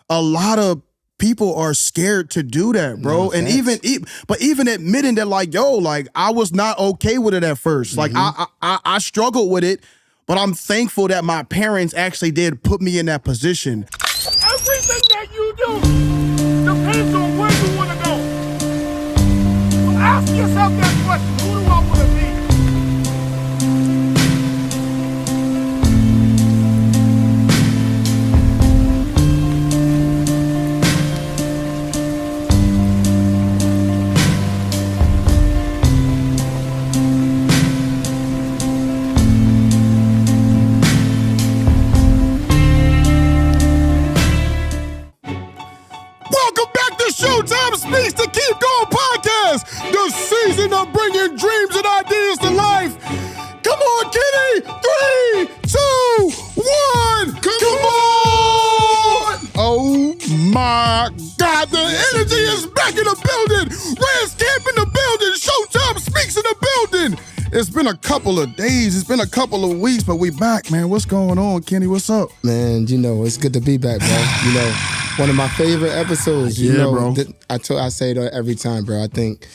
a lot of people are scared to do that, bro. No, and even admitting that, like, yo, like, I was not okay with it at first. Like, I struggled with it, but I'm thankful that my parents actually did put me in that position. Everything that you do depends on where you want to go. So ask yourself that question: who do I want to be? ShowtimeSpeaks to Keep Going podcast, the season of bringing dreams and ideas to life. Come on, Kenny. 3, 2, 1. Come on. Oh my God, the energy is back in the building. Reds Camp in the building. ShowtimeSpeaks in the building. It's been a couple of days. It's been a couple of weeks, but we back, man. What's going on, Kenny? What's up? Man, you know, it's good to be back, bro. You know, one of my favorite episodes. You know, bro. I say that every time, bro. I think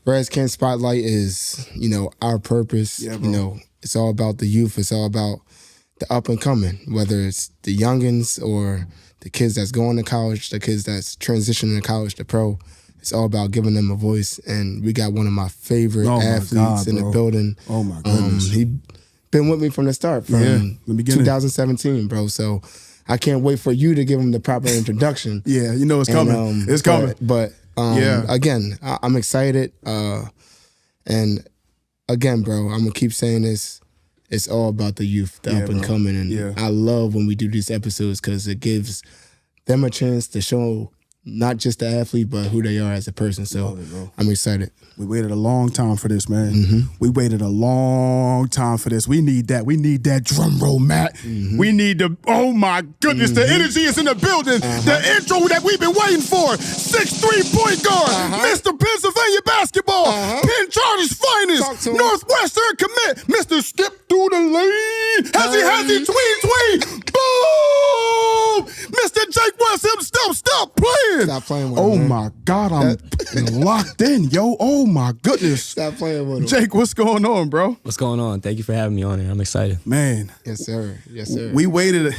Reds Camp Spotlight is, you know, our purpose. Yeah, you know, it's all about the youth. It's all about the up and coming, whether it's the youngins or the kids that's going to college, the kids that's transitioning to college to pro. It's all about giving them a voice, and we got one of my favorite athletes in the building. Oh my goodness. He been with me from the start, from the beginning. 2017, bro. So I can't wait for you to give him the proper introduction. Yeah, you know it's coming. It's coming. But again, I'm excited. And again, bro, I'm gonna keep saying this. It's all about the youth, the up and coming, and I love when we do these episodes because it gives them a chance to show not just the athlete, but who they are as a person. So I'm excited. We waited a long time for this, man. We waited a long time for this. We need that. We need that drum roll, Matt. We need the, oh my goodness, the energy is in the building. The intro that we've been waiting for. 6'3" point guard, Mr. Pennsylvania basketball, Penn Charter's finest, Northwestern commit, Mr. Skip through the lane, Hesi-Tween-Tween-BOOM, Mr. Jake West himself, stop playing. Stop playing with him, man. My God, I'm locked in, yo. Oh my goodness. Stop playing with him. Jake, what's going on, bro? What's going on? Thank you for having me on here. I'm excited. Man. Yes, sir. Yes, sir. We waited.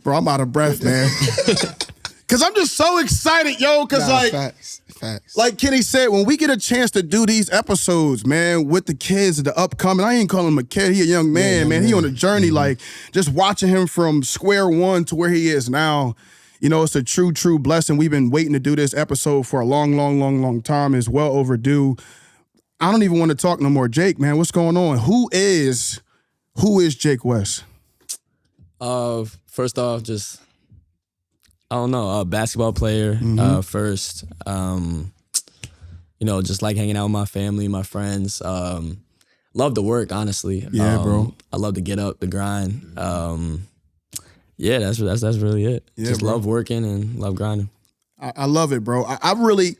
Bro, I'm out of breath, man. Because I'm just so excited, yo. Because, facts. Like Kenny said, when we get a chance to do these episodes, man, with the kids, the upcoming, I ain't calling him a kid. He a young man, man. He on a journey, like, just watching him from square one to where he is now. You know, it's a true, true blessing. We've been waiting to do this episode for a long time. It's well overdue. I don't even want to talk no more. Jake, man, what's going on? Who is Jake West? First off, just, I don't know, a basketball player first. You know, just like hanging out with my family, my friends. Love to work, honestly. Yeah, bro. I love to get up, the grind. Yeah, that's really it. Yeah, just bro. love working and love grinding. I love it, bro. I really,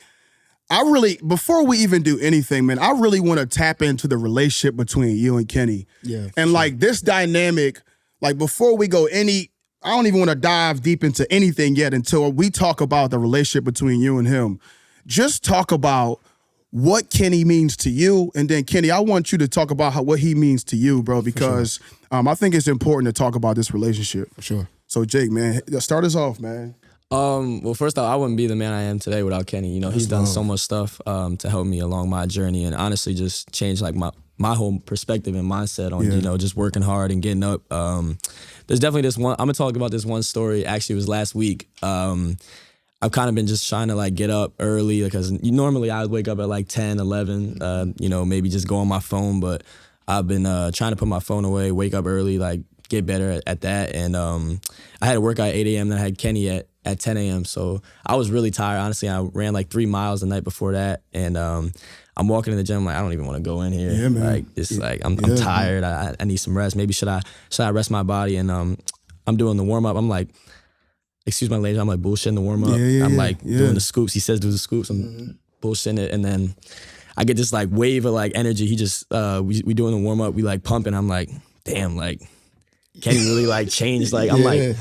before we even do anything, man, I really want to tap into the relationship between you and Kenny. Yeah. And like this dynamic, like before we go I don't even want to dive deep into anything yet until we talk about the relationship between you and him. Just talk about what Kenny means to you. And then Kenny, I want you to talk about what he means to you, bro, because I think it's important to talk about this relationship. For sure. So Jake, man, start us off, man. Well, first off, I wouldn't be the man I am today without Kenny. You know, he's done so much stuff to help me along my journey and honestly just change like my whole perspective and mindset on, you know, just working hard and getting up. There's definitely this one, I'm gonna talk about this one story. Actually, it was last week. I've kind of been just trying to like get up early because normally I would wake up at like 10, 11, you know, maybe just go on my phone. But I've been trying to put my phone away, wake up early, like get better at that. And I had a workout at 8 a.m. and I had Kenny at 10 a.m. So I was really tired. Honestly, I ran like 3 miles the night before that. And I'm walking in the gym like, I don't even want to go in here. Yeah, man. Like, it's like, I'm tired. I need some rest. Maybe should I rest my body? And I'm doing the warm up. I'm like, excuse my language, I'm like bullshitting the warm up. I'm like doing the scoops. He says do the scoops. I'm bullshitting it. And then I get this like wave of like energy. He just, we doing the warm up. We like pumping. I'm like, damn, like, Kenny really like changed. Like, I'm like,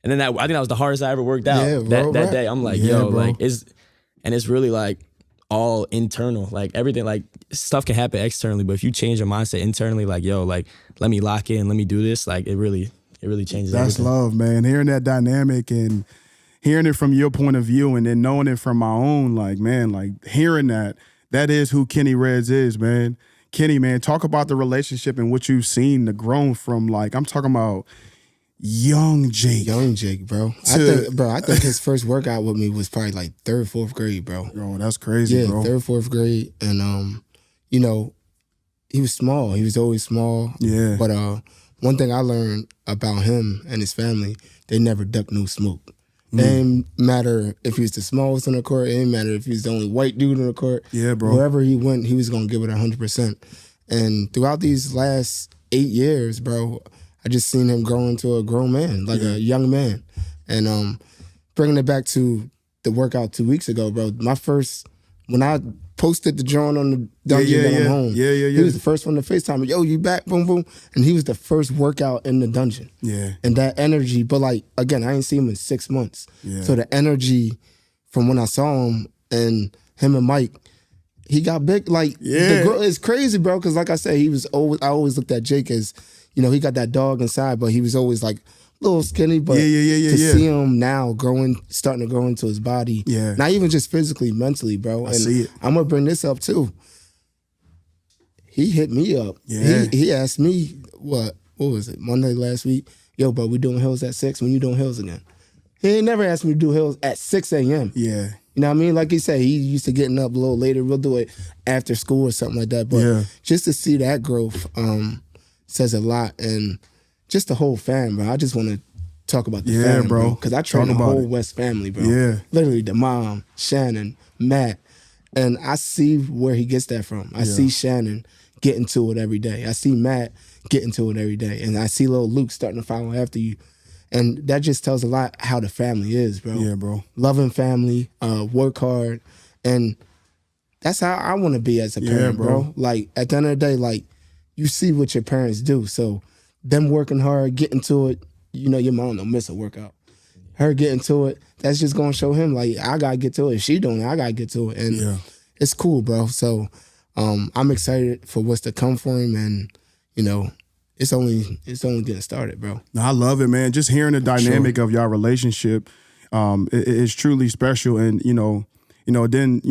And then I think that was the hardest I ever worked out. That day, I'm like, yo, bro. Like it's really like all internal. Like everything, like stuff can happen externally, but if you change your mindset internally, like, yo, like let me lock in, let me do this, like it really changes That's everything. love, man. Hearing that dynamic and hearing it from your point of view and then knowing it from my own, like, man, like hearing that is who Kenny Reds is, man. Kenny, man, talk about the relationship and what you've seen, the grown from, like, I'm talking about young Jake. Young Jake, bro. I think his first workout with me was probably like 3rd, 4th grade, bro. Oh, that's crazy, bro. 3rd, 4th grade. And, you know, he was small. He was always small. Yeah. But one thing I learned about him and his family, they never duck no smoke. It didn't matter if he was the smallest on the court. It didn't matter if he was the only white dude on the court. Yeah, bro. Wherever he went, he was going to give it 100%. And throughout these last 8 years, bro, I just seen him grow into a grown man, like a young man. And bringing it back to the workout 2 weeks ago, bro, when I posted the drawing on the dungeon that I'm home, he was the first one to FaceTime me, yo, you back, boom, boom. And he was the first workout in the dungeon. Yeah. And that energy, but like, again, I ain't seen him in 6 months. Yeah. So the energy from when I saw him and Mike, he got big. Like, it's crazy, bro, because like I said, I always looked at Jake as, you know, he got that dog inside, but he was always like a little skinny. But to see him now starting to grow into his body, not even just physically, mentally, bro. I see it. I'm gonna bring this up too. He hit me up. Yeah. He asked me what was it, Monday last week? Yo, bro, we doing hills at 6 when you doing hills again? He ain't never asked me to do hills at 6 a.m. Yeah. You know what I mean? Like he said, he used to getting up a little later. We'll do it after school or something like that. But just to see that growth says a lot. And just the whole fam, bro. I just want to talk about the family, bro. Because I train the whole West family, bro. Yeah. Literally the mom, Shannon, Matt. And I see where he gets that from. I see Shannon getting to it every day. I see Matt getting to it every day. And I see little Luke starting to follow after you. And that just tells a lot how the family is, bro. Yeah, bro. Loving family, work hard. And that's how I want to be as a parent, bro. Like, at the end of the day, like, you see what your parents do. So them working hard, getting to it, you know, your mom don't miss a workout. Her getting to it, that's just going to show him, like, I got to get to it. If she doing it, I got to get to it. And it's cool, bro. So I'm excited for what's to come for him. And, you know, it's only getting started, bro. I love it, man. Just hearing the dynamic of y'all relationship is truly special. And, then,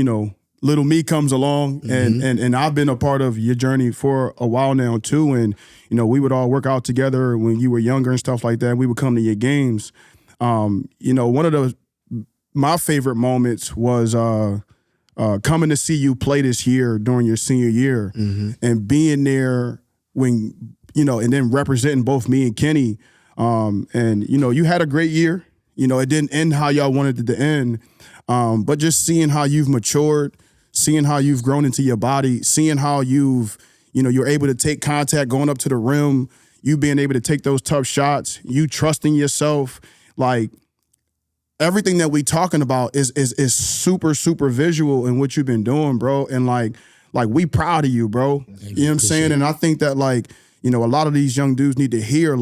little me comes along and I've been a part of your journey for a while now too. And, we would all work out together when you were younger and stuff like that. We would come to your games. One of my favorite moments was coming to see you play this year during your senior year and being there when, and then representing both me and Kenny. You had a great year. It didn't end how y'all wanted it to end. But just seeing how you've matured, seeing how you've grown into your body, seeing how you're able to take contact going up to the rim, you being able to take those tough shots, you trusting yourself, like everything that we talking about is super, super visual in what you've been doing, bro. And like we proud of you, bro. You know what I'm saying? And I think that a lot of these young dudes need to hear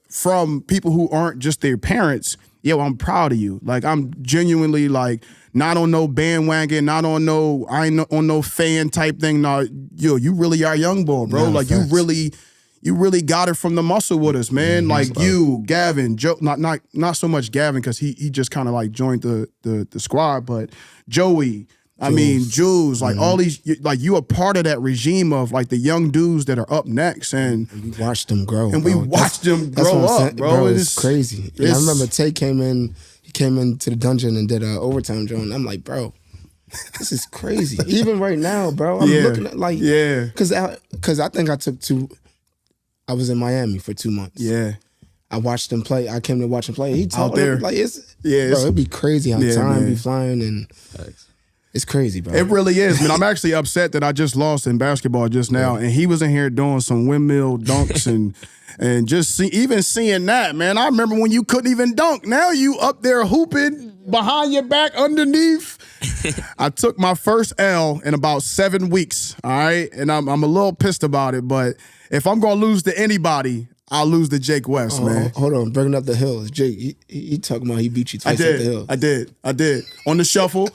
from people who aren't just their parents, I'm proud of you. Like, I'm genuinely not on no bandwagon, not on no, I ain't on no fan type thing. No, you really are young boy, bro. No, you really got it from the muscle with us, man. You, Gavin, Joe, not so much Gavin because he just kind of joined the squad, but Joey, Jules, all these, you a part of that regime of the young dudes that are up next, and we watched them grow, and we watched them grow up, bro. It's crazy. I remember Tay came into the dungeon and did an overtime drill, and I'm like, bro, this is crazy. Even right now, bro, I'm looking at because I think I was in Miami for 2 months. Yeah. I watched him play. I came to watch him play. He out there, bro, it'd be crazy how time be flying and. It's crazy, bro. It really is, man. I'm actually upset that I just lost in basketball just now, and he was in here doing some windmill dunks and just seeing that, man. I remember when you couldn't even dunk. Now you up there hooping behind your back, underneath. I took my first L in about 7 weeks, all right? And I'm a little pissed about it, but if I'm going to lose to anybody, I'll lose to Jake West, man. Hold on, bringing up the hills. Jake, he talking about he beat you twice at the hill. I did. On the shuffle.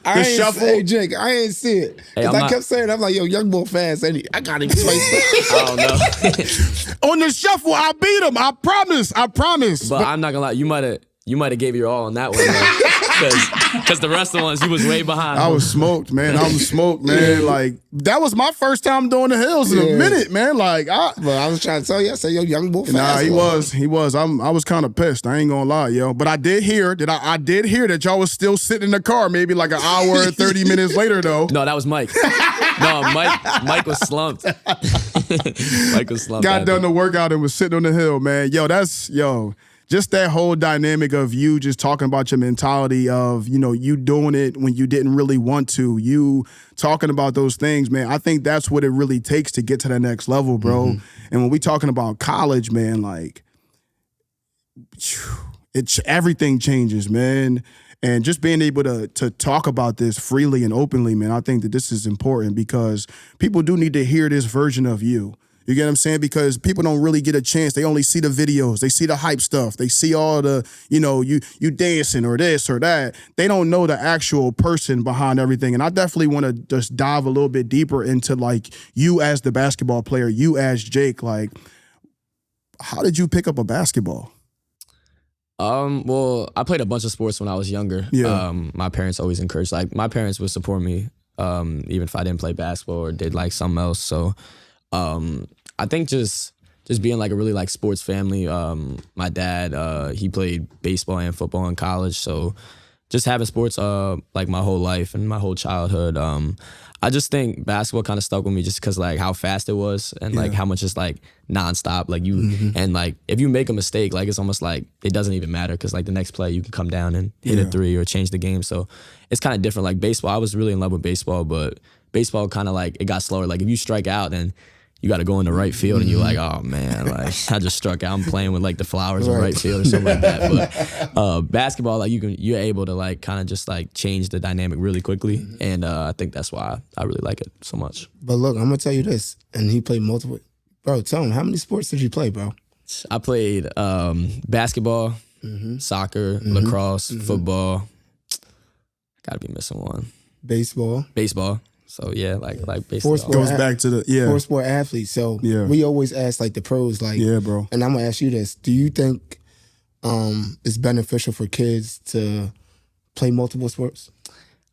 Hey, Jake, I ain't see it. Because I kept saying, I'm like, yo, young boy fast. And I got him twice. I don't know. On the shuffle, I beat him. I promise. But I'm not gonna lie, you might have gave your all on that one, because the rest of the ones you was way behind. I was smoked, man. Like, that was my first time doing the hills in a minute, man. Like, I was trying to tell you, I said, yo, young boy fast. Nah, he was. I was kind of pissed. I ain't gonna lie, yo. But I did hear that y'all was still sitting in the car maybe like an hour and 30 minutes later, though. No, that was Mike. No, Mike was slumped. Mike was slumped. Got done the workout and was sitting on the hill, man. Just that whole dynamic of you just talking about your mentality of, you doing it when you didn't really want to, you talking about those things, man. I think that's what it really takes to get to the next level, bro. Mm-hmm. And when we talking about college, man, like, everything changes, man. And just being able to talk about this freely and openly, man, I think that this is important because people do need to hear this version of you. You get what I'm saying? Because people don't really get a chance. They only see the videos. They see the hype stuff. They see all the, you dancing or this or that. They don't know the actual person behind everything. And I definitely want to just dive a little bit deeper into, like, you as the basketball player, you as Jake. Like, how did you pick up a basketball? Well, I played a bunch of sports when I was younger. Yeah. My parents always encouraged, like, my parents would support me even if I didn't play basketball or did, like, something else. So I think just being like a really like sports family. My dad, he played baseball and football in college, so just having sports like my whole life and my whole childhood. I just think basketball kind of stuck with me just because like how fast it was and like how much it's like nonstop. Like you and like if you make a mistake, like it's almost like it doesn't even matter because like the next play you can come down and hit a three or change the game. So it's kind of different. Like baseball, I was really in love with baseball, but baseball kind of like it got slower. Like if you strike out, then you got to go in the right field and you're like, oh man, like I just struck out. I'm playing with like the flowers in right field or something like that. But basketball, like you're able to like kind of just like change the dynamic really quickly. And I think that's why I really like it so much. But look, I'm going to tell you this. And he played multiple. Bro, tell him, how many sports did you play, bro? I played basketball, soccer, lacrosse, football. Got to be missing one. Baseball. So yeah, like basically goes back to the four sport athletes. So we always ask like the pros, like bro. And I'm gonna ask you this: do you think it's beneficial for kids to play multiple sports?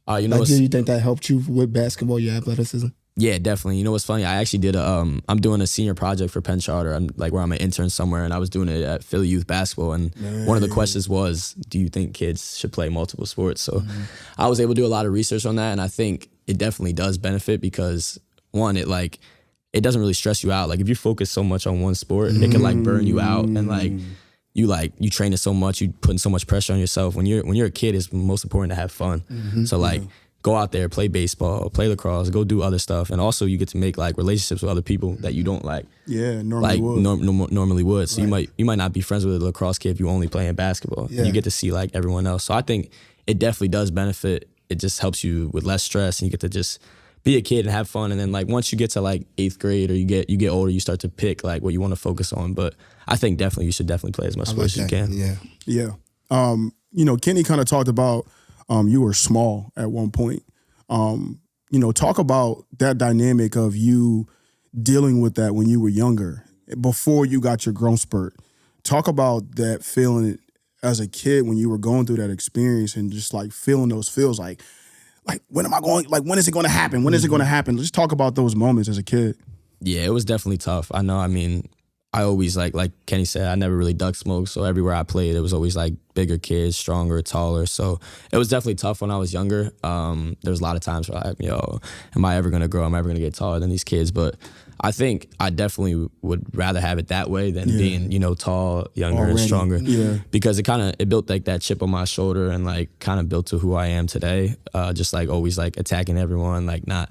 Do you think that helped you with basketball, your athleticism? Yeah, definitely. You know what's funny? I actually did I'm doing a senior project for Penn Charter. I'm like where I'm an intern somewhere, and I was doing it at Philly Youth Basketball. And one of the questions was, do you think kids should play multiple sports? So I was able to do a lot of research on that, and I think it definitely does benefit because one, it doesn't really stress you out. Like if you focus so much on one sport, it can like burn you out, and like you train it so much, you putting so much pressure on yourself. When you're a kid, it's most important to have fun. So like. Go out there, play baseball, play lacrosse, go do other stuff, and also you get to make like relationships with other people that you don't like. Yeah, normally would. Normally would. So right. you might not be friends with a lacrosse kid if you only play in basketball. Yeah. You get to see like everyone else. So I think it definitely does benefit. It just helps you with less stress, and you get to just be a kid and have fun. And then like once you get to like 8th grade or you get older, you start to pick like what you want to focus on. But I think definitely you should definitely play as much sports as you can. Yeah. Kenny kind of talked about. You were small at one point. Talk about that dynamic of you dealing with that when you were younger, before you got your growth spurt. Talk about that feeling as a kid when you were going through that experience and just like feeling those feels like when am I going? Like when is it going to happen? When is it going to happen? Just talk about those moments as a kid. Yeah, it was definitely tough. I know. I mean, I always like Kenny said, I never really duck smoke. So everywhere I played, it was always like bigger kids, stronger, taller. So it was definitely tough when I was younger. There was a lot of times where am I ever going to grow? Am I ever going to get taller than these kids? But I think I definitely would rather have it that way than being, tall, younger, and stronger. Yeah. Because it built like that chip on my shoulder and like kind of built to who I am today. Just like always like attacking everyone, like not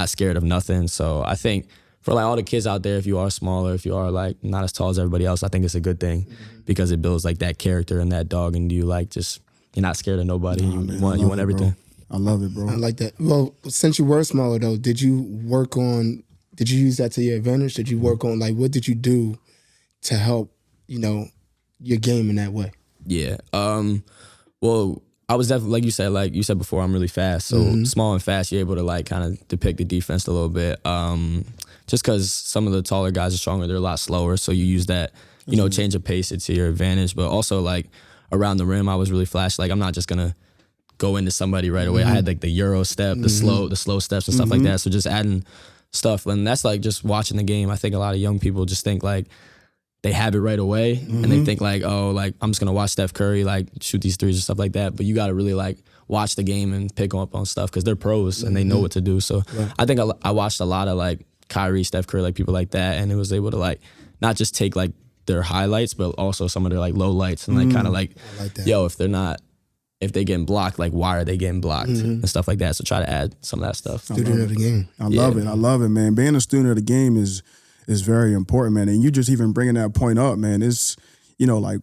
scared of nothing. So I think for like all the kids out there, if you are smaller, if you are like not as tall as everybody else, I think it's a good thing because it builds like that character and that dog, and you like just you're not scared of nobody. You want everything. Bro. I love it, bro. I like that. Well, since you were smaller though, did you use that to your advantage? Did you work on like what did you do to help, you know, your game in that way? Yeah. Well, I was definitely, like you said before, I'm really fast. So small and fast, you're able to like kind of depict the defense a little bit. Just because some of the taller guys are stronger, they're a lot slower. So you use that, you know, change of pace to your advantage. But also like around the rim, I was really flashy. Like I'm not just gonna go into somebody right away. I had like the Euro step, the slow steps and stuff like that. So just adding stuff, and that's like just watching the game. I think a lot of young people just think like they have it right away, and they think like, oh, like I'm just gonna watch Steph Curry like shoot these threes and stuff like that. But you got to really like watch the game and pick up on stuff because they're pros and they know what to do. So I think I watched a lot of like Kyrie, Steph Curry, like people like that, and it was able to like not just take like their highlights, but also some of their like low lights and like kind of like yo, if they getting blocked, like why are they getting blocked and stuff like that. So try to add some of that stuff. Student of the game. I love it, man. Being a student of the game is very important, man. And you just even bringing that point up, man, is, you know, like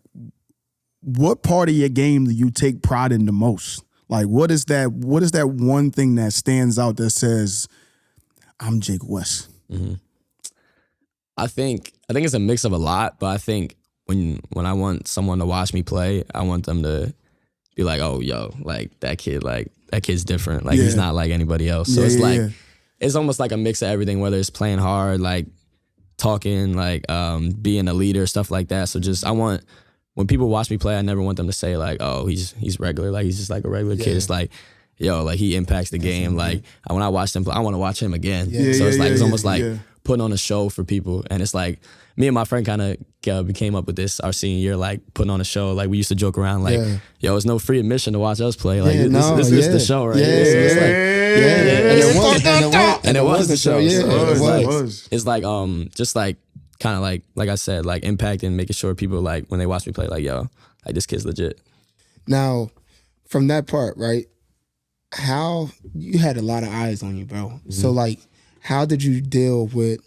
what part of your game do you take pride in the most? Like what is that one thing that stands out that says, I'm Jake West? I think it's a mix of a lot, but I think when I want someone to watch me play, I want them to be like, oh, yo, like that kid's different. Like he's not like anybody else. So it's it's almost like a mix of everything, whether it's playing hard, like talking, like being a leader, stuff like that. So just when people watch me play, I never want them to say like, oh, he's regular, like he's just like a regular kid. It's like, yo, like he impacts the game. Like when I watch him play, I want to watch him again. So it's almost like putting on a show for people. And it's like me and my friend kind of came up with this our senior year, like putting on a show. Like we used to joke around like, yo, it's no free admission to watch us play. Like this is the show right here. So it's like, and it was the show. It's like just like kind of like I said, like impacting, making sure people like when they watch me play, like, yo, like this kid's legit. Now, from that part, right? How you had a lot of eyes on you, bro. So like, how did you deal with?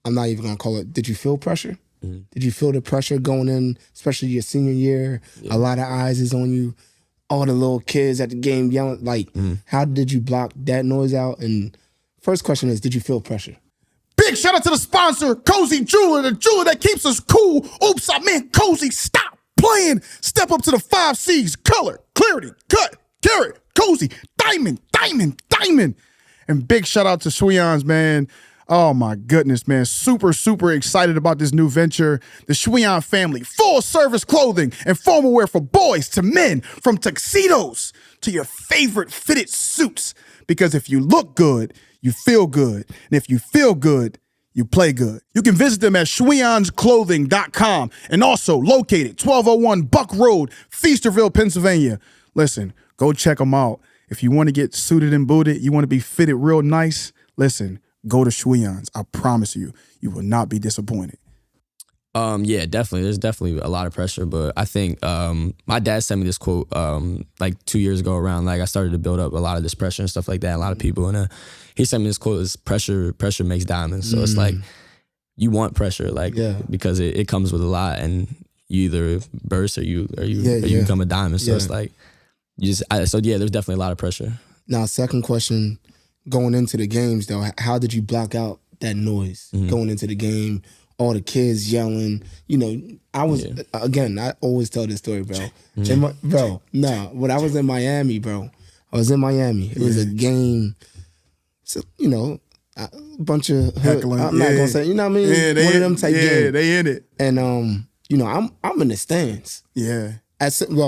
I'm not even gonna call it. Did you feel pressure? Did you feel the pressure going in, especially your senior year? A lot of eyes is on you. All the little kids at the game yelling. Like, how did you block that noise out? And first question is, did you feel pressure? Big shout out to the sponsor, Cozy Jeweler, the jeweler that keeps us cool. Oops, I meant cozy. Stop playing. Step up to the 5 C's: color, clarity, cut, carrot, cozy, diamond, diamond, diamond. And big shout out to Shuyans, man. Oh my goodness, man. Super, super excited about this new venture. The Shuyan family, full service clothing and formal wear for boys to men, from tuxedos to your favorite fitted suits. Because if you look good, you feel good. And if you feel good, you play good. You can visit them at ShuyansClothing.com and also located 1201 Buck Road, Feasterville, Pennsylvania. Listen, go check them out. If you want to get suited and booted, you want to be fitted real nice, listen, go to Shuyans. I promise you, you will not be disappointed. Yeah, definitely. There's definitely a lot of pressure, but I think my dad sent me this quote like 2 years ago around, like I started to build up a lot of this pressure and stuff like that, a lot of people, and he sent me this quote, is pressure makes diamonds. So it's like you want pressure, like because it comes with a lot, and you either burst or you become a diamond. So it's like there's definitely a lot of pressure. Now, second question, going into the games though, how did you block out that noise going into the game? All the kids yelling, you know. I was again. I always tell this story, bro. When I was in Miami, It was a game. So you know, a bunch of heckling. I'm not gonna say, you know what I mean. Yeah, one of them type games. Yeah, they in it. And you know, I'm in the stands. Yeah.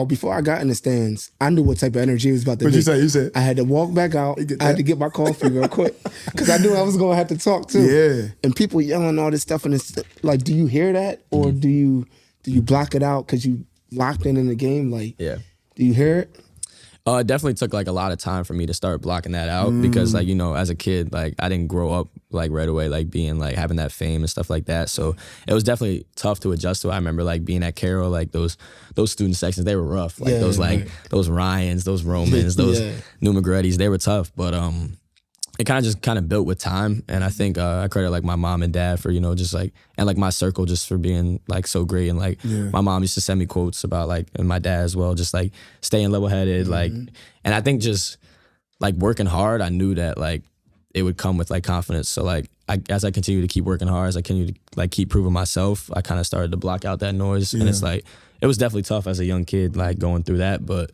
Before I got in the stands, I knew what type of energy it was about to be. You said? I had to walk back out. I had to get my coffee real quick because I knew I was going to have to talk too. Yeah. And people yelling all this stuff, and it's like, do you hear that, or do you block it out because you locked in the game? Like, do you hear it? It definitely took like a lot of time for me to start blocking that out because, like, you know, as a kid, like I didn't grow up like right away, like being like having that fame and stuff like that. So it was definitely tough to adjust to. I remember like being at Carroll, like those student sections, they were rough. Like those Ryans, those Romans, those New McGrettys, they were tough. But it kind of built with time, and I think I credit like my mom and dad for, you know, just like, and like my circle just for being like so great. And like my mom used to send me quotes about like, and my dad as well, just like staying level-headed, like, and I think just like working hard, I knew that like it would come with like confidence. So like as I continue to keep working hard, as I continue to like keep proving myself, I kind of started to block out that noise. And it's like, it was definitely tough as a young kid, like going through that. But,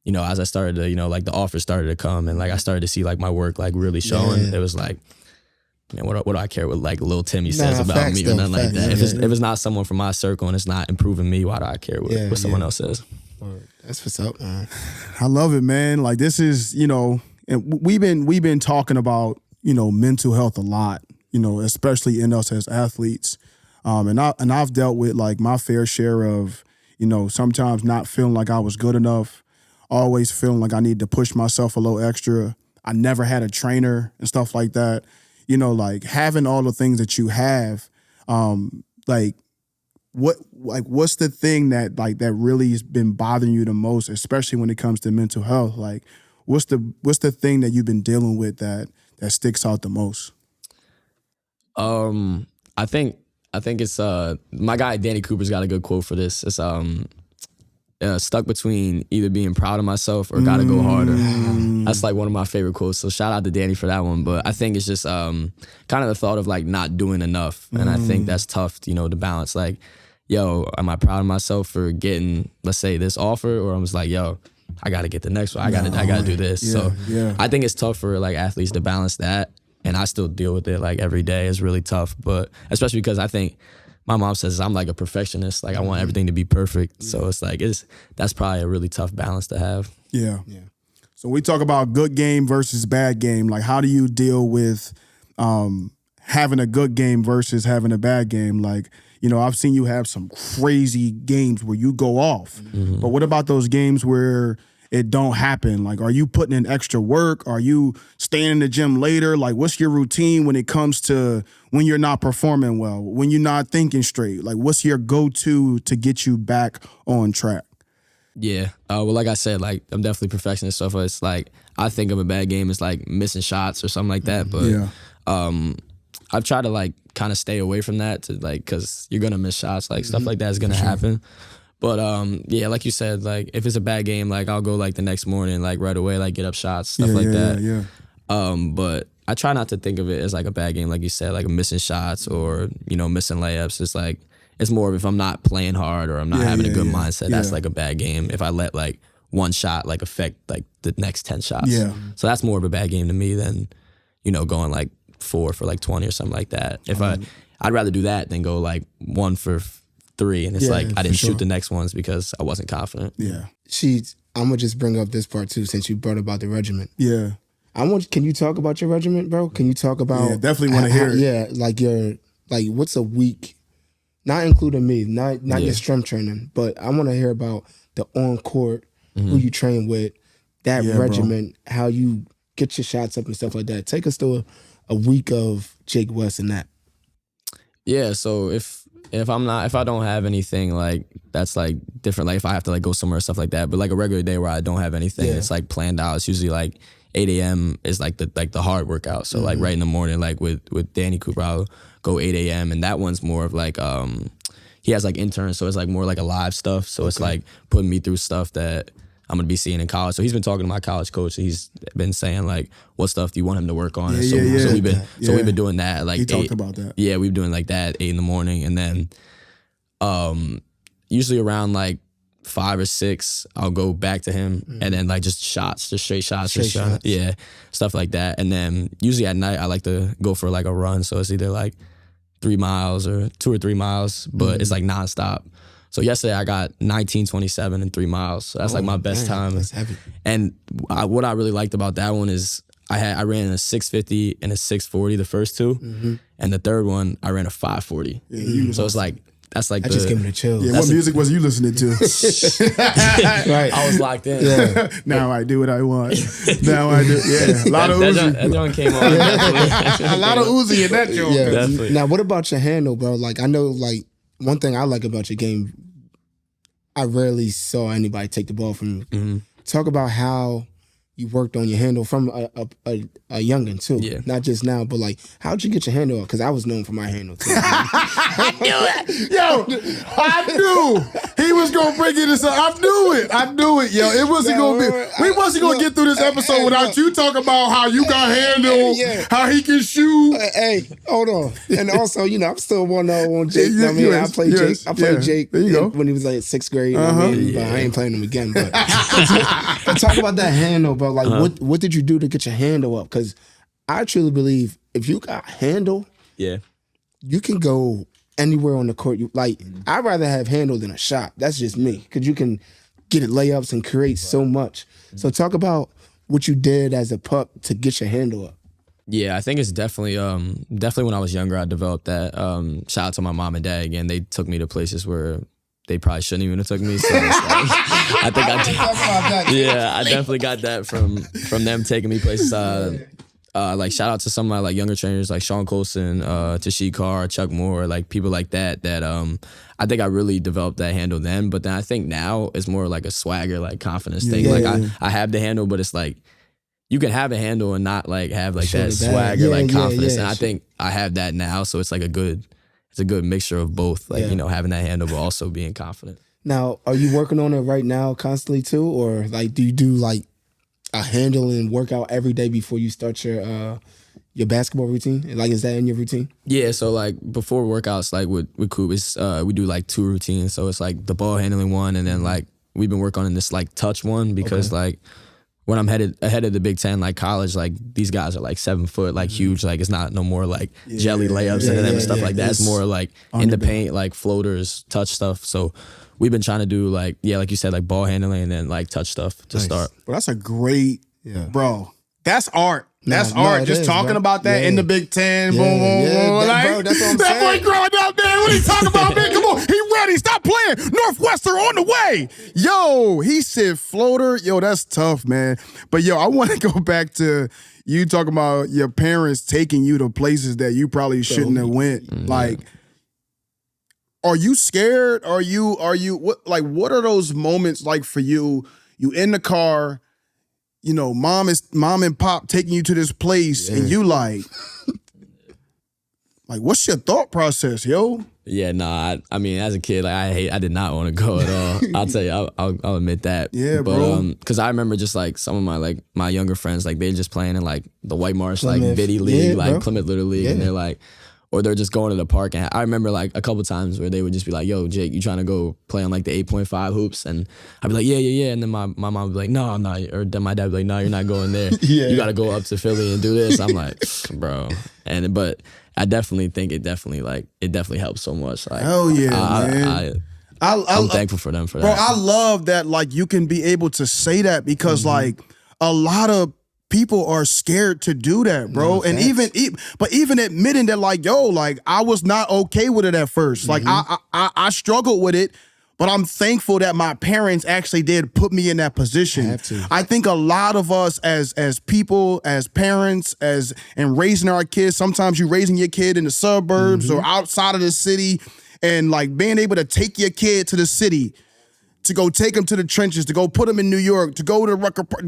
you know, as I started to, you know, like the offers started to come and like I started to see like my work like really showing, it was like, man, what do I care what like little Timmy says about me or nothing like that? If it's not someone from my circle and it's not improving me, why do I care what someone else says? That's what's up, man. I love it, man. Like this is, you know, and we've been talking about, you know, mental health a lot, you know, especially in us as athletes. And I've dealt with like my fair share of, you know, sometimes not feeling like I was good enough, always feeling like I need to push myself a little extra. I never had a trainer and stuff like that. You know, like having all the things that you have, what's the thing that like that really has been bothering you the most, especially when it comes to mental health? Like, what's the thing that you've been dealing with that sticks out the most? I think it's my guy Danny Cooper's got a good quote for this. It's stuck between either being proud of myself or gotta go harder. That's like one of my favorite quotes. So shout out to Danny for that one. But I think it's just kind of the thought of like not doing enough. And I think that's tough, you know, to balance. Like, yo, am I proud of myself for getting, let's say, this offer? Or I'm just like, yo, I gotta get the next one. I gotta do this. I think it's tough for like athletes to balance that. And I still deal with it like every day. It's really tough. But especially because I think my mom says I'm like a perfectionist. Like I want everything to be perfect. So it's like that's probably a really tough balance to have. Yeah. So we talk about good game versus bad game. Like how do you deal with having a good game versus having a bad game? Like, you know, I've seen you have some crazy games where you go off. But what about those games where it don't happen? Like, are you putting in extra work? Are you staying in the gym later? Like, what's your routine when it comes to when you're not performing well, when you're not thinking straight? Like, what's your go-to to get you back on track? Yeah. Well, like I said, like I'm definitely perfectionist. So if it's like I think of a bad game as like missing shots or something like that. But I've tried to like kind of stay away from that to like, cause you're gonna miss shots. Like stuff like that is gonna happen. But yeah, like you said, like if it's a bad game, like I'll go like the next morning, like right away, like get up shots, stuff like that. But I try not to think of it as like a bad game, like you said, like missing shots or, you know, missing layups. It's like, it's more of if I'm not playing hard or I'm not having a good mindset, that's like a bad game. If I let like one shot like affect like the next 10 shots. So that's more of a bad game to me than, you know, going like 4 for like 20 or something like that. If I'd rather do that than go like 1 for 3 and it's like I didn't shoot the next ones because I wasn't confident. I'm gonna just bring up this part too since you brought about the regiment. Can you talk about your regiment, bro? Can you talk about definitely want to hear it. Like what's a week, not including me, not your strength training, but I want to hear about the on court, who you train with, that regiment, how you get your shots up and stuff like that. Take us through a week of Jake West and that. Yeah, so if I don't have anything like that's like different, like if I have to like go somewhere or stuff like that, but like a regular day where I don't have anything, it's like planned out. It's usually like 8 a.m. is like the hard workout. So like right in the morning, like with Danny Cooper, I'll go 8 a.m. and that one's more of like he has like interns, so it's like more like a live stuff. So it's like putting me through stuff that I'm gonna be seeing in college. So he's been talking to my college coach. He's been saying like, what stuff do you want him to work on? So we've been doing that. Like he talked about that. Yeah, we've been doing like that 8 in the morning, and then usually around like 5 or 6, I'll go back to him and then like just straight shots. Yeah, stuff like that. And then usually at night I like to go for like a run. So it's either like 3 miles or 2 or 3 miles, but it's like nonstop. So yesterday I got 19:27 in 3 miles. So that's like my best time. That's heavy. And what I really liked about that one is I ran in a 6:50 and a 6:40 the first 2, and the third one I ran a 5:40. So it's like that's like just gave me the chills. Yeah, what music was you listening to? Right, I was locked in. Yeah. Now I do what I want. Now I do. Yeah, a lot of Uzi. That joint came on. A lot of Uzi in that joint. Yeah. Definitely. Now, what about your handle, bro? Like I know, like one thing I like about your game, I rarely saw anybody take the ball from you. Talk about how you worked on your handle from a youngin too. Yeah. Not just now, but like, how'd you get your handle up? Because I was known for my handle too. I knew it. Yo, I knew he was going to bring this up. I knew it, yo. It wasn't going to be. We wasn't going to get through this episode without you talking about how you got handled, how he can shoot. Hey, hold on. And also, I'm still 1-0 on Jake. I played Jake. I played Jake when he was like 6th grade. But I ain't playing him again. But talk about that handle, bro. Like, what did you do to get your handle up? Because I truly believe if you got handle, you can go anywhere on the court. I'd rather have handle than a shot. That's just me. Because you can get it layups and create so much. So talk about what you did as a pup to get your handle up. Yeah, I think it's definitely when I was younger, I developed that. Shout out to my mom and dad again. They took me to places where they probably shouldn't even have took me. So I think I definitely got that from them taking me places. Like shout out to some of my like younger trainers like Sean Colson, Tashik Carr, Chuck Moore, like people like that I think I really developed that handle then. But then I think now it's more like a swagger, like confidence thing. I have the handle, but it's like you can have a handle and not like have like that swagger, like confidence. And I think I have that now, so it's like a good mixture of both, like having that handle but also being confident. Now, are you working on it right now constantly too, or like do you do like a handle and workout every day before you start your basketball routine? Like, is that in your routine? Yeah, so like before workouts, like with Coop, it's we do like 2 routines. So it's like the ball handling one, and then like we've been working on this like touch one because like when I'm ahead of the Big Ten, like college, like these guys are like 7 foot, like huge. Like it's not no more like jelly layups and stuff like that. It's more like in the paint, like floaters, touch stuff. So we've been trying to do like you said, like ball handling and then like touch stuff to start. Well, that's a great, bro. That's art. That's art. Just talking about that in the Big Ten. Boom, boom, boom. Bro, that's what I'm saying. That boy growing up there. What are you talking about, man? Come on. He ready. Stop playing. Northwestern on the way. Yo, he said floater. Yo, that's tough, man. But yo, I want to go back to you talking about your parents taking you to places that you probably shouldn't have went. Like, are you scared? Are you what are those moments like for you? You in the car, mom and pop taking you to this place, and you like what's your thought process, yo? Yeah, nah. I mean, as a kid, like I did not want to go at all. I'll tell you, I'll admit that. Yeah, but, bro. Because I remember just like some of my younger friends, like they're just playing in like the White Marsh like Biddy League, like Plymouth Little League, and they're like. Or they're just going to the park. And I remember like a couple times where they would just be like, yo, Jake, you trying to go play on like the 8.5 hoops? And I'd be like, yeah. And then my mom would be like, no, I'm not. Or then my dad would be like, no, you're not going there. You got to go up to Philly and do this. I'm like, bro. But I definitely think it definitely helps so much. Like, hell yeah, man. I'm thankful for them for that. Bro, I love that like you can be able to say that because like a lot of people are scared to do that, bro. No, and even admitting that, like, yo, like I was not okay with it at first. Like I struggled with it, but I'm thankful that my parents actually did put me in that position. I think a lot of us as people, as parents, and raising our kids, sometimes you raising your kid in the suburbs or outside of the city, and like being able to take your kid to the city, to go take them to the trenches, to go put them in New York, to go to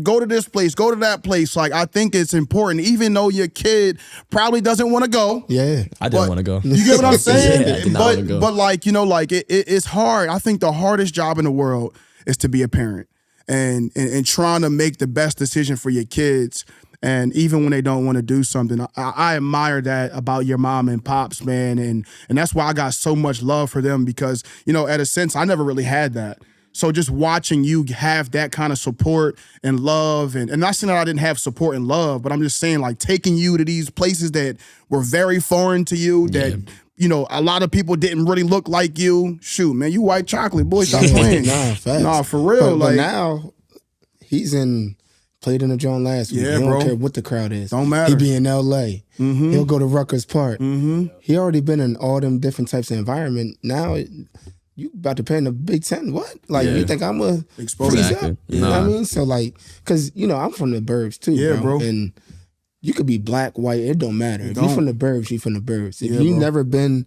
go to this place, go to that place. Like, I think it's important, even though your kid probably doesn't want to go. Yeah. I didn't want to go. You get what I'm saying? I did not want to go. But like, like it's hard. I think the hardest job in the world is to be a parent and trying to make the best decision for your kids. And even when they don't want to do something, I admire that about your mom and pops, man. And that's why I got so much love for them because, at a sense, I never really had that. So just watching you have that kind of support and love, and not saying that I didn't have support and love, but I'm just saying like taking you to these places that were very foreign to you, that, a lot of people didn't really look like you. Shoot, man, you white chocolate, boy, stop playing. Nah, for real. But now he's played in the joint last week. Yeah, he don't bro. care what the crowd is. Don't matter. He be in L.A. He'll go to Rutgers Park. He already been in all them different types of environment. Now you about to play in the Big Ten? What? Like, you think I'm a freeze up? You know what I mean? So like, cause I'm from the burbs too, bro. And you could be black, white, it don't matter. If you from the burbs, you from the burbs. If you never been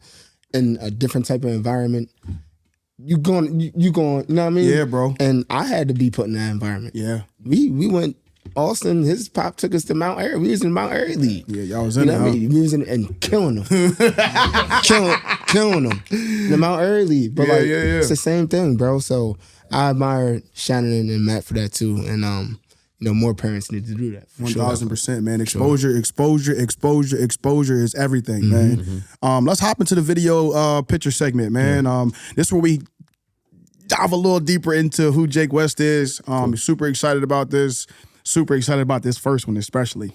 in a different type of environment, you going, you know what I mean? Yeah, bro. And I had to be put in that environment. Yeah. We went Austin, his pop took us to Mount Airy. We was in Mount Airy League. Yeah, y'all was in there. What I mean? We was in and killing them. killing them. The Mount Airy League. But it's the same thing, bro. So I admire Shannon and Matt for that too. And more parents need to do that. 1,000%, man. Exposure is everything, man. Let's hop into the video picture segment, man. This is where we dive a little deeper into who Jake West is. Super excited about this. Super excited about this first one, especially.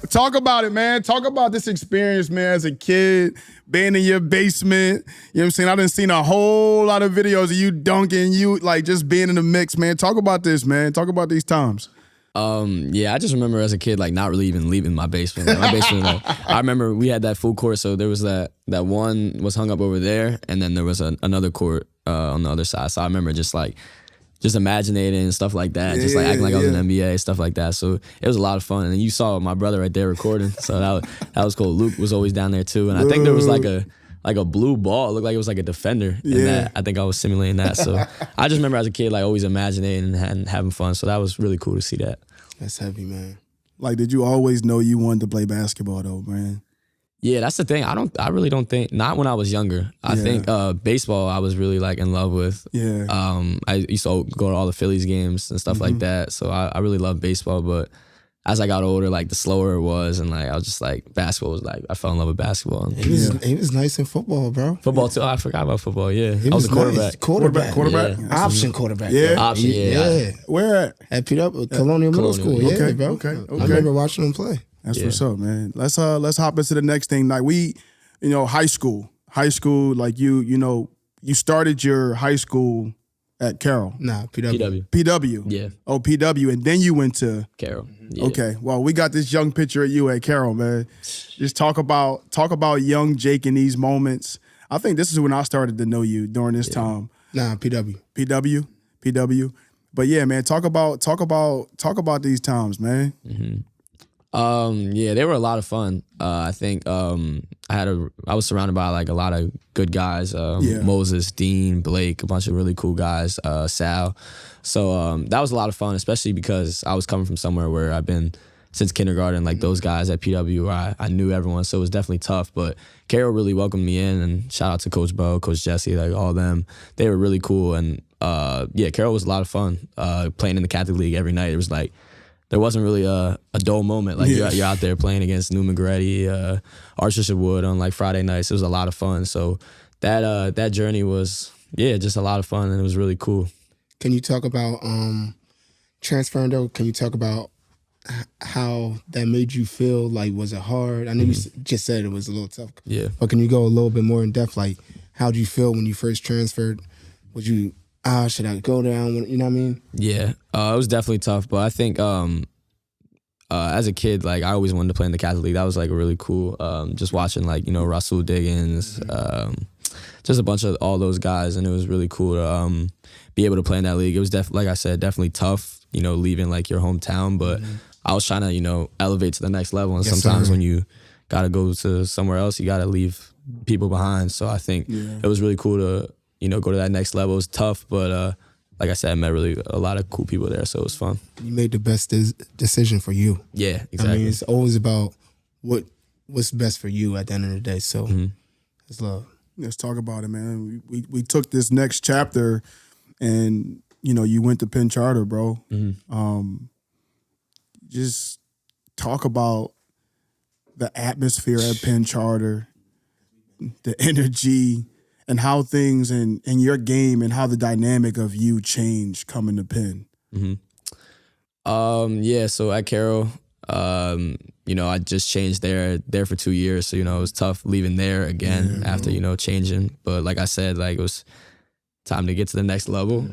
Talk about it, man. Talk about this experience, man, as a kid, being in your basement. You know what I'm saying? I done seen a whole lot of videos of you dunking, you like just being in the mix, man. Talk about this, man. Talk about these times. I just remember as a kid, like not really even leaving my basement. Like, my basement, I remember we had that full court, so there was that one was hung up over there, and then there was another court on the other side. So I remember just imagining and stuff like that, acting like I was in the NBA, stuff like that. So it was a lot of fun. And you saw my brother right there recording, so that was cool. Luke was always down there too, and I think there was like a blue ball. It looked like it was like a defender. And I think I was simulating that. So I just remember as a kid, like always imagining and having fun. So that was really cool to see that. That's heavy, man. Like, did you always know you wanted to play basketball though, man? Yeah, that's the thing. I really don't think, not when I was younger. I think baseball I was really like in love with. Yeah. I used to go to all the Phillies games and stuff like that. So I really loved baseball, but as I got older, like the slower it was, and like I was just like basketball was like I fell in love with basketball. He was nice in football, bro. Football too. I forgot about football. Yeah, I was a quarterback. Nice. Quarterback. Yeah. Option quarterback. Yeah, option. Yeah. Where at Colonial Middle School. Yeah, bro. Okay. I remember watching him play. That's what's up, man. Let's hop into the next thing. Like high school, like you started your high school at Carroll. Nah, PW. PW. Yeah. Oh, PW, and then you went to Carroll. Yeah. Okay. Well, we got this young picture of you at Carroll, man. Just talk about young Jake in these moments. I think this is when I started to know you during this time. Nah, PW. PW. But yeah, man, talk about these times, man. They were a lot of fun. I think I was surrounded by like a lot of good guys. Moses, Dean, Blake, a bunch of really cool guys. Sal. So that was a lot of fun, especially because I was coming from somewhere where I've been since kindergarten. Like those guys at PW, where I knew everyone, so it was definitely tough. But Carroll really welcomed me in, and shout out to Coach Bo, Coach Jesse, like all of them. They were really cool, and Carroll was a lot of fun. Playing in the Catholic League every night, it was like. There wasn't really a dull moment. Like you're out there playing against New McGrady, Archbishop Wood on like Friday nights. It was a lot of fun. So that journey was just a lot of fun, and it was really cool. Can you talk about transferring though? Can you talk about how that made you feel? Like, was it hard? I know you just said it was a little tough. Yeah. But can you go a little bit more in depth? Like, how did you feel when you first transferred? Was you should I go down? You know what I mean? Yeah, it was definitely tough. But I think as a kid, like I always wanted to play in the Catholic League. That was like really cool. Just watching like Rasul Diggins, just a bunch of all those guys, and it was really cool to be able to play in that league. It was like I said, definitely tough. Leaving like your hometown, but I was trying to elevate to the next level. And sometimes when you gotta go to somewhere else, you gotta leave people behind. So I think it was really cool to. Go to that next level. It was tough, but like I said, I met really a lot of cool people there, so it was fun. You made the best decision for you. Yeah, exactly. I mean, it's always about what's best for you at the end of the day, so it's love. Let's talk about it, man. We took this next chapter, and, you went to Penn Charter, bro. Just talk about the atmosphere at Penn Charter, the energy, and how things in your game and how the dynamic of you changed coming to Penn. So at Carroll, I just changed there for 2 years. So, it was tough leaving there again after, changing. But like I said, like it was time to get to the next level.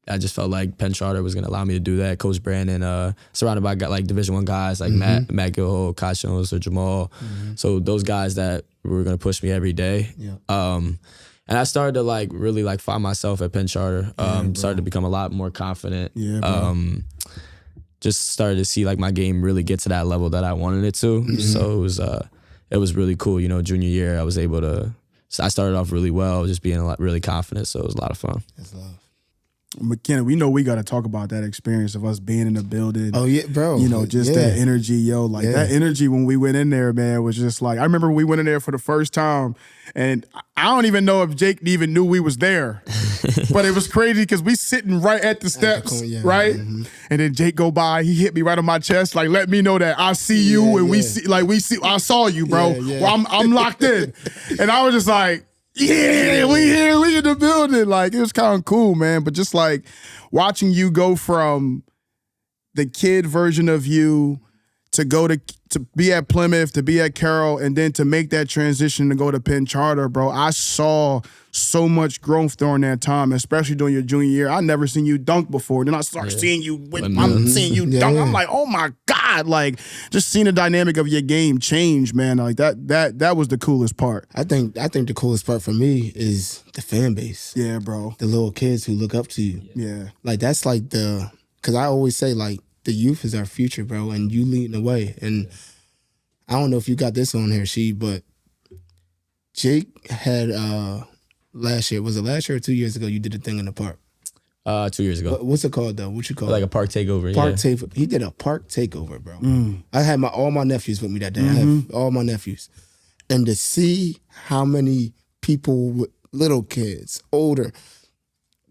I just felt like Penn Charter was going to allow me to do that. Coach Brandon, surrounded by like Division I guys like Matt Gilho, Kai Jones, or Jamal. So those guys that were going to push me every day. And I started to like really like find myself at Penn Charter. Started to become a lot more confident. Just started to see like my game really get to that level that I wanted it to. So it it was really cool. You know, junior year, I started off really well, just being really confident. So it was a lot of fun. That's love. McKenna, we know we got to talk about that experience of us being in the building. Oh, yeah, bro. You know, just that energy, yo. Like, that energy when we went in there, man, was just like, I remember we went in there for the first time, and I don't even know if Jake even knew we was there. But it was crazy because we sitting right at the steps, right? Mm-hmm. And then Jake go by, he hit me right on my chest, like, let me know that I see you, and we see, I saw you, bro. Well, I'm locked in. And I was just like, yeah, we here, we in the building. Like, it was kind of cool, man. But just like watching you go from the kid version of you to go to be at Plymouth, to be at Carroll, and then to make that transition to go to Penn Charter, bro. I saw so much growth during that time, especially during your junior year. I never seen you dunk before. Then I start seeing you I'm seeing you dunk. I'm like, oh my God. Like, just seeing the dynamic of your game change, man. Like that was the coolest part. I think the coolest part for me is the fan base. Yeah, bro. The little kids who look up to you. Yeah. Like, that's like because I always say, like, the youth is our future, bro, and you leading the way. And I don't know if you got this on here, but Jake had last year. Was it last year or 2 years ago? You did a thing in the park. 2 years ago. What's it called though? What you call it? Like a park takeover. Park takeover. He did a park takeover, bro. I had all my nephews with me that day. I have all my nephews, and to see how many people, little kids, older,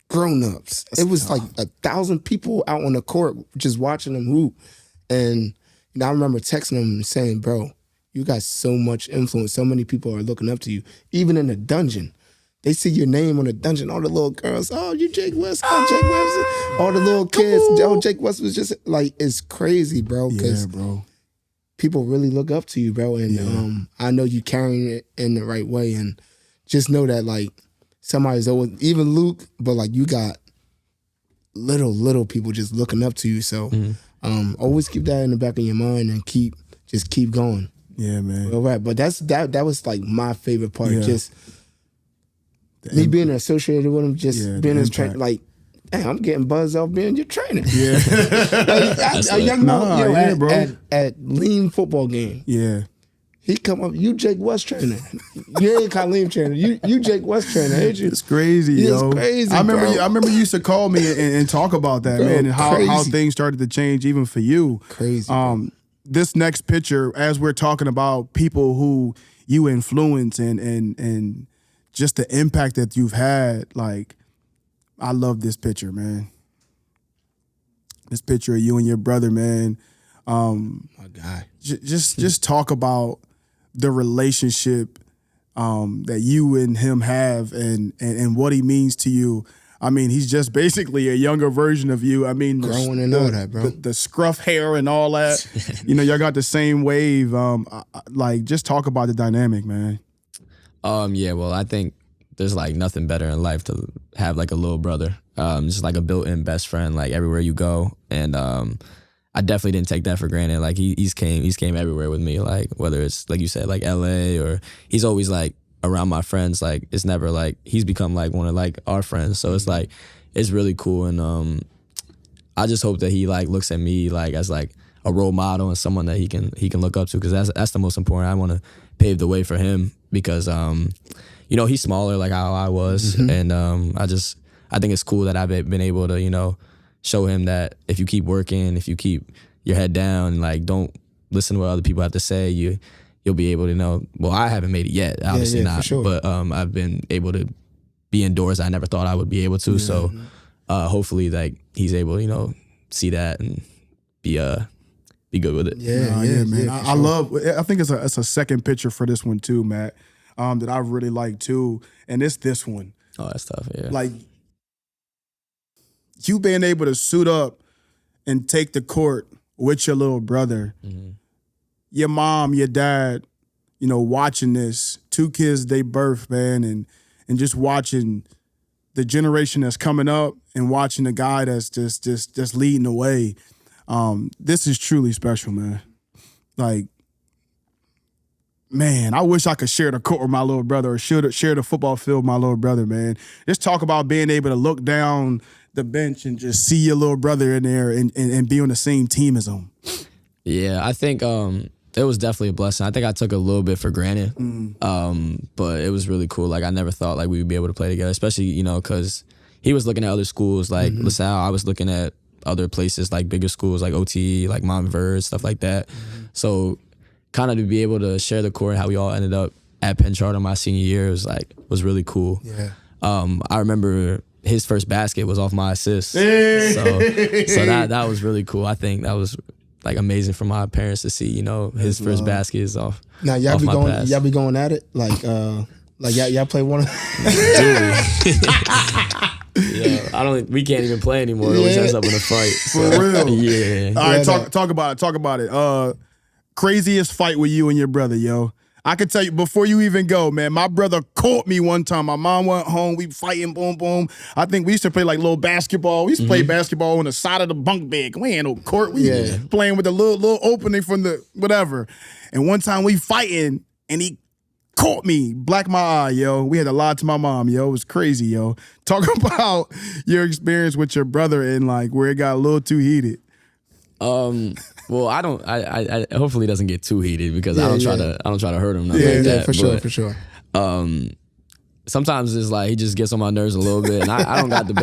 grown-ups. It was like 1,000 people out on the court just watching them hoop. And I remember texting them and saying, bro, you got so much influence. So many people are looking up to you. Even in the dungeon, they see your name on the dungeon. All the little girls, oh, you Jake West. Oh, Jake West. All the little kids, oh, Jake West was just like, it's crazy, bro. Yeah, bro. People really look up to you, bro. And I know you carrying it in the right way. And just know that, like, somebody's always, even Luke, but like, you got little people just looking up to you. So always keep that in the back of your mind and keep going. Yeah, man. All right, but that was like my favorite part. Just me being associated with him, just being his trainer. Like, hey, I'm getting buzzed off being your trainer. Yeah, like, a young man, bro. At Lean football game. Yeah. He come up, you Jake West trainer. You ain't Khalim trainer. You Jake West trainer, ain't you? It's crazy, yo. It's crazy, I remember you used to call me and talk about that, bro, man, and how things started to change even for you. Crazy. This next picture, as we're talking about people who you influence and just the impact that you've had, like, I love this picture, man. This picture of you and your brother, man. My guy. Just talk about the relationship that you and him have and what he means to you. I mean, he's just basically a younger version of you. I mean, growing and all that, bro. The scruff hair and all that. Y'all got the same wave. Like, just talk about the dynamic, man. Yeah, well, I think there's like nothing better in life to have like a little brother. Just like a built-in best friend, like everywhere you go. And I definitely didn't take that for granted. Like, he's came everywhere with me. Like, whether it's like you said, like LA, or he's always like around my friends. Like, it's never like he's become like one of like our friends. So it's like, it's really cool. And I just hope that he like looks at me like as like a role model and someone that he can look up to, because that's the most important. I want to pave the way for him because he's smaller like how I was, and I think it's cool that I've been able to show him that if you keep working, if you keep your head down, like, don't listen to what other people have to say, you'll be able to know. Well, I haven't made it yet, obviously not, sure. But I've been able to be indoors I never thought I would be able to. So hopefully, like, he's able to see that and be good with it. Yeah, man. I love. I think it's a second picture for this one too, Matt. That I really like too, and it's this one. Oh, that's tough. Yeah. Like, you being able to suit up and take the court with your little brother, your mom, your dad, watching this, 2 kids they birth, man, and just watching the generation that's coming up and watching the guy that's just leading the way. This is truly special, man. Like, man, I wish I could share the court with my little brother or share the football field with my little brother, man. Just talk about being able to look down the bench and just see your little brother in there and be on the same team as him. Yeah, I think It was definitely a blessing. I think I took a little bit for granted, but it was really cool. Like I never thought like we would be able to play together, especially, you know, because he was looking at other schools like LaSalle. I was looking at other places like bigger schools like OTE, like Montverde, stuff like that. So kind of to be able to share the court, how we all ended up at Penn Charter my senior year was really cool. Yeah. I remember his first basket was off my assist. So that was really cool. I think that was like amazing for my parents to see, you know, his first basket is off. Now y'all off be my going pass. y'all be going at it? Like y'all play one of Yeah, we can't even play anymore. It always ends up in a fight. So, For real. Yeah. All right, talk about it. Craziest fight with you and your brother, yo. I can tell you, before you even go, man, my brother caught me one time. My mom went home. We fighting, boom, boom. I think we used to play like little basketball. We used to play basketball on the side of the bunk bed. We ain't no court. We playing with the little opening from the whatever. And one time we fighting, and he caught me, blacked my eye, yo. We had to lie to my mom, yo. It was crazy, yo. Talk about your experience with your brother and like where it got a little too heated. Well, I hopefully it doesn't get too heated because I don't try to hurt him. Nothing like that. For sure. Sometimes it's like he just gets on my nerves a little bit, and I don't got the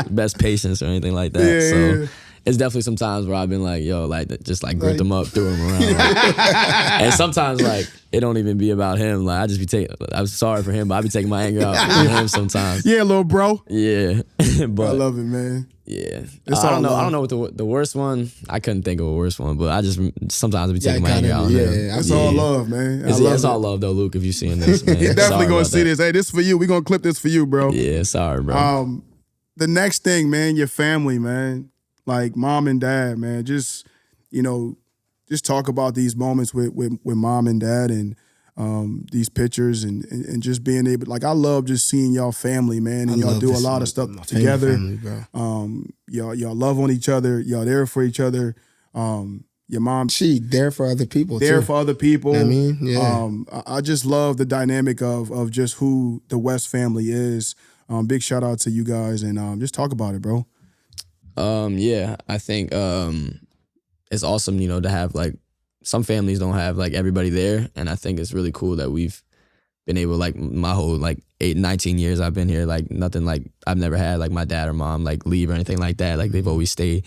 best patience or anything like that. So it's definitely some times where I've been like, yo, like just like grip him up, throw him around. And sometimes like it don't even be about him. Like I just be I'm sorry for him, but I be taking my anger out on him sometimes. Yeah, little bro. Yeah. But I love it, man. Yeah, I don't know what the worst one. I couldn't think of a worst one, but I just sometimes I be taking my anger out on him. It's all love, man. It's all love though, Luke. If you seeing this, man, you're definitely gonna see that. this. Hey, this is for you. We gonna clip this for you, bro. Yeah, sorry, bro. The next thing, man, your family, man, like mom and dad, man. Just just talk about these moments with mom and dad and these pictures and just being able, like, I love just seeing y'all family, man, and y'all do a lot of stuff together. Y'all love on each other. Y'all there for each other. Your mom, she there for other people. There too. for other people. I mean, I just love the dynamic of just who the West family is. Big shout out to you guys and just talk about it, bro. Yeah, I think it's awesome, to have like. Some families don't have like everybody there, and I think it's really cool that we've been able, like my whole like 19 years I've been here, like nothing, like I've never had like my dad or mom like leave or anything like that. Like they've always stayed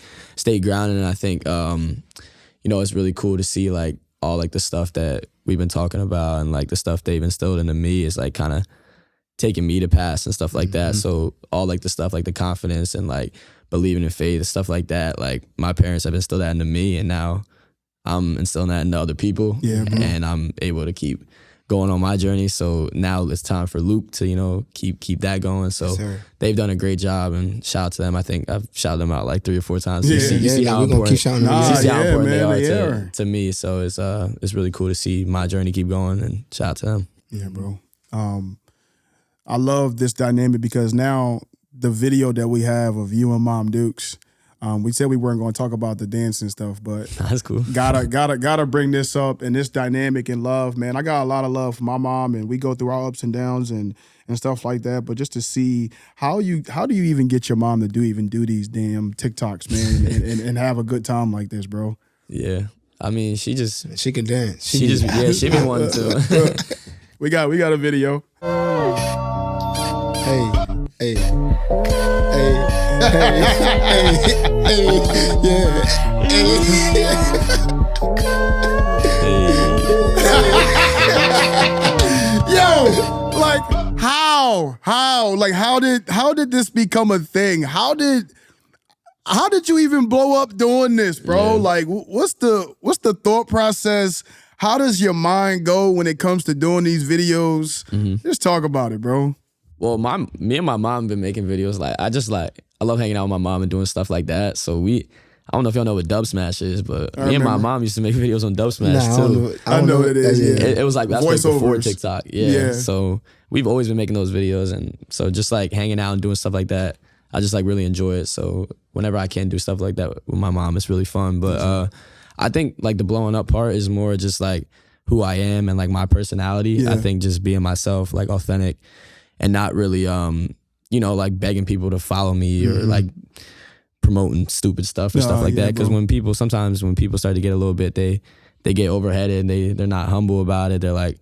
grounded, and I think it's really cool to see like all like the stuff that we've been talking about and like the stuff they've instilled into me is like kind of taking me to pass and stuff like that. So all like the stuff like the confidence and like believing in faith and stuff like that, like my parents have instilled that into me, and now I'm instilling that into other people, and I'm able to keep going on my journey. So now it's time for Luke to, keep that going. So they've done a great job, and shout out to them. I think I've shouted them out like 3 or 4 times. You see how important they are to me. So it's really cool to see my journey keep going, and shout out to them. Yeah, bro. I love this dynamic because now the video that we have of you and Mom Dukes. We said we weren't going to talk about the dance and stuff, but that's cool. Gotta bring this up and this dynamic and love, man. I got a lot of love for my mom, and we go through our ups and downs and stuff like that. But just to see how do you even get your mom to do these damn TikToks, man, and have a good time like this, bro? Yeah, I mean, she can dance. She been wanting to. we got a video. Hey, yeah. Yo, like how did this become a thing? How did you even blow up doing this, bro? Yeah. Like, what's the thought process? How does your mind go when it comes to doing these videos? Just talk about it, bro. Well, me and my mom have been making videos. Like, I love hanging out with my mom and doing stuff like that. So I don't know if y'all know what Dub Smash is, but me and my mom used to make videos on Dub Smash too. I know what it is. Yeah. It was like, that's like before TikTok. Yeah. So we've always been making those videos. And so just like hanging out and doing stuff like that, I just like really enjoy it. So whenever I can do stuff like that with my mom, it's really fun. But I think like the blowing up part is more just like who I am and like my personality. Yeah. I think just being myself, like authentic, and not really, like begging people to follow me or like promoting stupid stuff or stuff like that. Because when people start to get a little bit, they they get overheaded. They're not humble about it. They're like,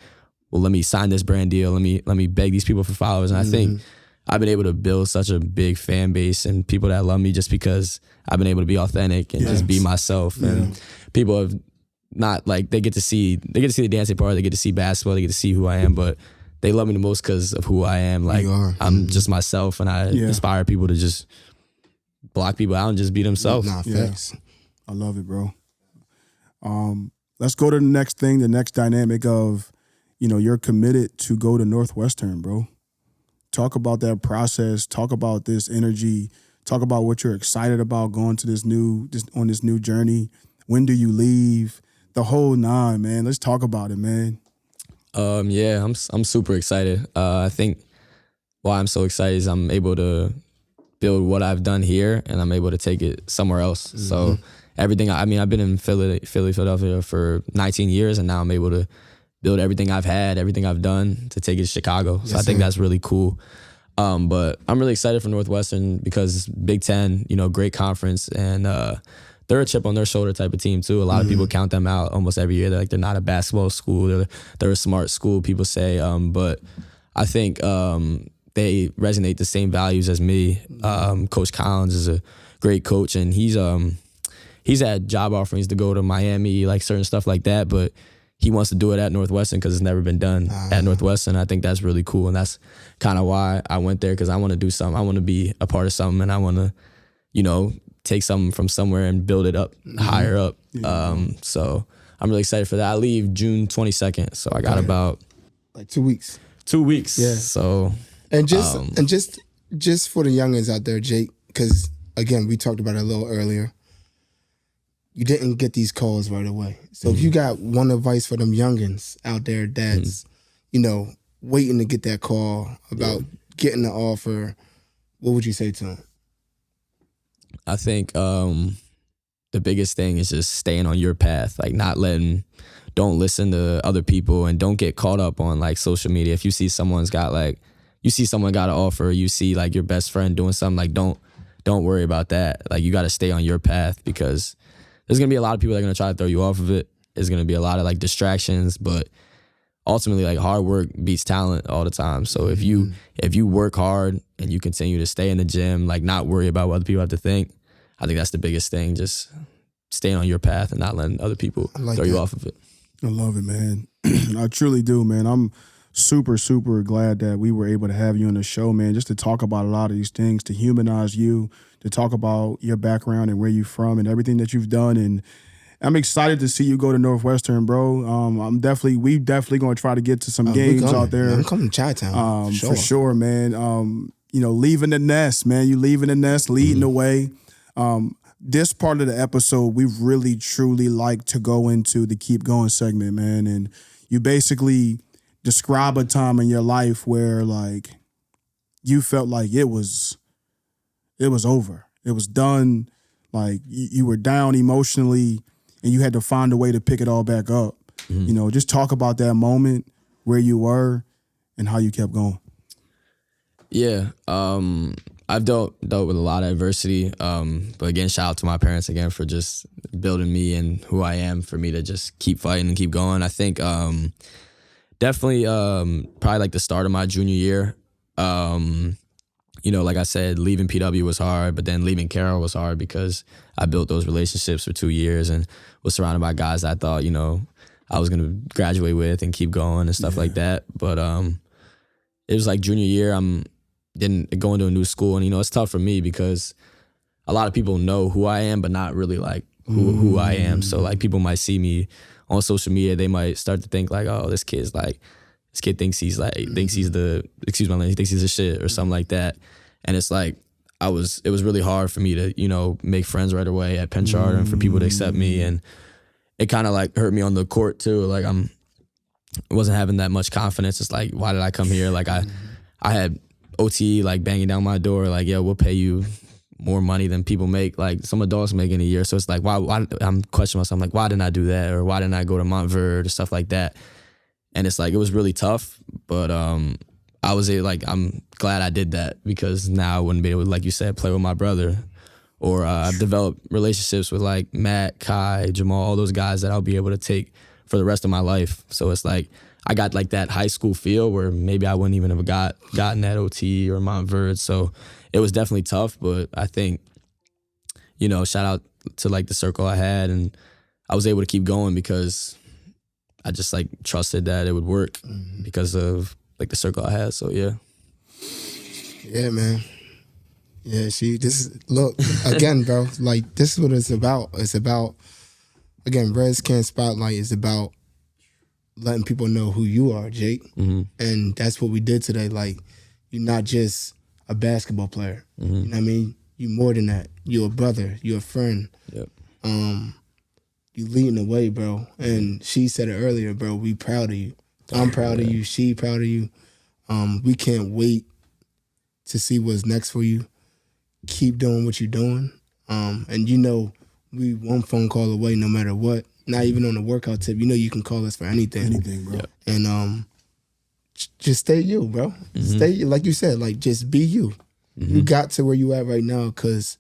well, let me sign this brand deal. Let me beg these people for followers. And I think I've been able to build such a big fan base and people that love me just because I've been able to be authentic and just be myself. And people have not like, they get to see the dancing part, they get to see basketball, they get to see who I am, but they love me the most because of who I am. Like I'm just myself, and I inspire people to just block people out and just be themselves. Nah, facts. I love it, bro. Let's go to the next thing, the next dynamic of, you're committed to go to Northwestern, bro. Talk about that process. Talk about this energy. Talk about what you're excited about going to this new journey. When do you leave? The whole nine, man. Let's talk about it, man. Yeah, I'm super excited. I think why I'm so excited is I'm able to build what I've done here, and I'm able to take it somewhere else. So everything, I've been in Philadelphia for 19 years, and now I'm able to build everything I've had, everything I've done to take it to Chicago. So I think that's really cool. But I'm really excited for Northwestern because Big Ten, great conference, and they're a chip on their shoulder type of team too. A lot of people count them out almost every year. They're not a basketball school. They're a smart school, people say. But I think they resonate the same values as me. Coach Collins is a great coach, and he's had job offerings to go to Miami, like certain stuff like that, but he wants to do it at Northwestern because it's never been done at Northwestern. I think that's really cool, and that's kind of why I went there, because I want to do something. I want to be a part of something, and I want to, take something from somewhere and build it up higher up. So I'm really excited for that. I leave June 22nd, so I got about like 2 weeks. 2 weeks. Yeah. So and just for the youngins out there, Jake, because again we talked about it a little earlier. You didn't get these calls right away. So if you got one advice for them youngins out there that's, waiting to get that call about getting the offer, what would you say to them? I think the biggest thing is just staying on your path, like don't listen to other people, and don't get caught up on like social media. If you see someone got an offer, you see like your best friend doing something, like don't worry about that. Like you got to stay on your path, because there's going to be a lot of people that are going to try to throw you off of it. There's going to be a lot of like distractions, but ultimately like hard work beats talent all the time. So if you work hard and you continue to stay in the gym, like not worry about what other people have to think, I think that's the biggest thing. Just staying on your path and not letting other people throw you off of it. I love it, man. I truly do, man. I'm super, super glad that we were able to have you on the show, man, just to talk about a lot of these things, to humanize you, to talk about your background and where you're from and everything that you've done. And I'm excited to see you go to Northwestern, bro. We definitely going to try to get to some games out there. Yeah, I'm coming to Chi-Town. For sure, man. Leaving the nest, man. You leaving the nest, leading the way. This part of the episode, we really, truly like to go into the keep going segment, man. And you basically describe a time in your life where like you felt like it was over. It was done. Like you were down emotionally and you had to find a way to pick it all back up. Just talk about that moment, where you were and how you kept going. Yeah. I've dealt with a lot of adversity. But again, shout out to my parents again for just building me and who I am, for me to just keep fighting and keep going. I think definitely probably like the start of my junior year. Like I said, leaving PW was hard, but then leaving Carroll was hard because I built those relationships for 2 years and was surrounded by guys I thought, I was going to graduate with and keep going and stuff like that. But it was like junior year, I'm going to a new school, and it's tough for me because a lot of people know who I am, but not really like who I am. So like people might see me on social media, they might start to think like, oh, this kid thinks he's the shit or something like that. And it's like it was really hard for me to, make friends right away at Penn Charter and for people to accept me. And it kind of like hurt me on the court too. Like I wasn't having that much confidence. It's like, why did I come here? Like I had OT like banging down my door, like, yeah, we'll pay you more money than people make, like some adults make in a year. So it's like, why I'm questioning myself. I'm like, why didn't I do that? Or why didn't I go to Montverde or stuff like that? And it's like, it was really tough, but I'm glad I did that, because now I wouldn't be able to, like you said, play with my brother or I've developed relationships with like Matt, Kai, Jamal, all those guys that I'll be able to take for the rest of my life. So it's like I got like that high school feel where maybe I wouldn't even have gotten that OT or Montverde. So it was definitely tough, but I think, you know, shout out to like the circle I had, and I was able to keep going because I just like trusted that it would work because of like the circle I had. So yeah. Yeah, man. Yeah, look, again, bro, like this is what it's about. It's about, again, Reds Can't Spotlight is about letting people know who you are, Jake. And that's what we did today. Like, you're not just a basketball player. You know what I mean? You're more than that. You're a brother. You're a friend. Yep. You leading the way, bro. And she said it earlier, bro, we proud of you. I'm proud of you. She proud of you. We can't wait to see what's next for you. Keep doing what you're doing. And you know, we one phone call away no matter what. Not even on a workout tip. You know you can call us for anything. Anything, bro. Yep. And just stay you, bro. Stay, like you said, like just be you. You got to where you at right now because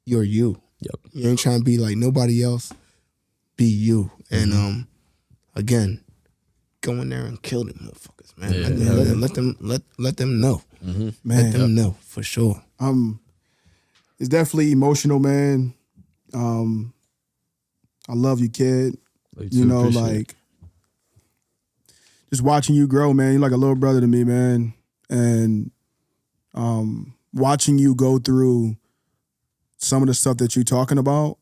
you're you. Yep. You ain't trying to be like nobody else. Be you. And again, go in there and kill them motherfuckers, man. Yeah. Let them know. Man, let them know for sure. It's definitely emotional, man. I love you, kid. You know, like just watching you grow, man. You're like a little brother to me, man. And watching you go through some of the stuff that you're talking about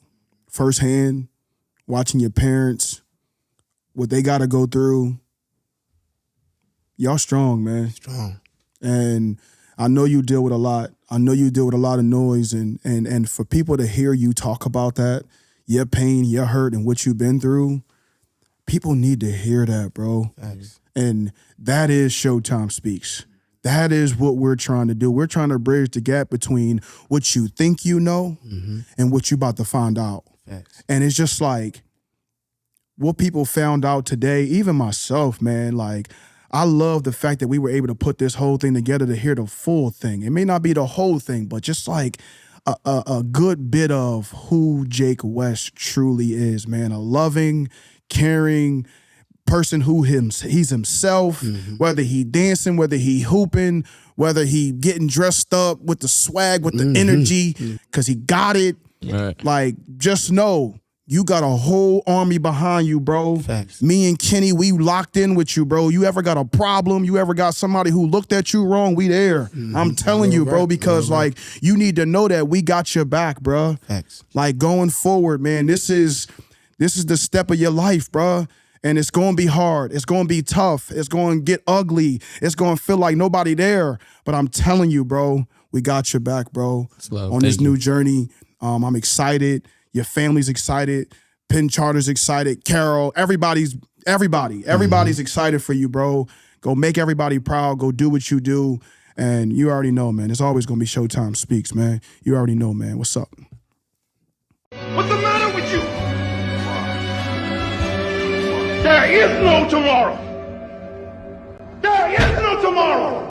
firsthand, watching your parents, what they got to go through. Y'all strong, man. Strong. And I know you deal with a lot. I know you deal with a lot of noise, and for people to hear you talk about that, your pain, your hurt, and what you've been through, people need to hear that, bro. Thanks. And that is Showtime Speaks. That is what we're trying to do. We're trying to bridge the gap between what you think you know and what you about to find out. Thanks. And it's just like what people found out today, even myself, man, like I love the fact that we were able to put this whole thing together to hear the full thing. It may not be the whole thing, but just like a good bit of who Jake West truly is, man. A loving, caring person who he's himself, whether he dancing, whether he hooping, whether he getting dressed up with the swag, with the energy, because he got it. Right. Like, just know, you got a whole army behind you, bro. Facts. Me and Kenny, we locked in with you, bro. You ever got a problem? You ever got somebody who looked at you wrong? We there. I'm telling you, bro, because like you need to know that we got your back, bro. Facts. Like going forward, man, this is the step of your life, bro. And it's going to be hard. It's going to be tough. It's going to get ugly. It's going to feel like nobody there. But I'm telling you, bro, we got your back, bro. On this new journey. I'm excited. Your family's excited. Penn Charter's excited. Carol, everybody's excited for you, bro. Go make everybody proud. Go do what you do. And you already know, man. It's always going to be Showtime Speaks, man. You already know, man. What's up? What's the matter with you? There is no tomorrow. There is no tomorrow.